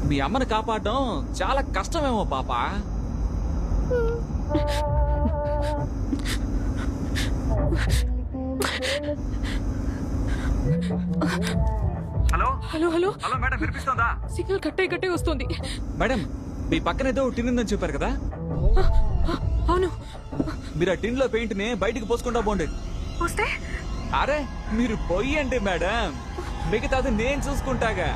మీ అమ్మని కాపాడడం చాలా కష్టమేమో పాప. Hello hello hello hello madam, వినిపిస్తుందా? సిగ్నల్ కట్టే వస్తుంది. మేడం, మీ పక్కన ఏదో టిన్ ఉందని చెప్పారు కదా? అవును. మీరు ఆ టిన్ లో పెయింట్ ని బయటికి పోసుకుంటా పోండి. వస్తే అరే మీరు పోయండి మేడం, మిగతాది నేను చూసుకుంటాగా.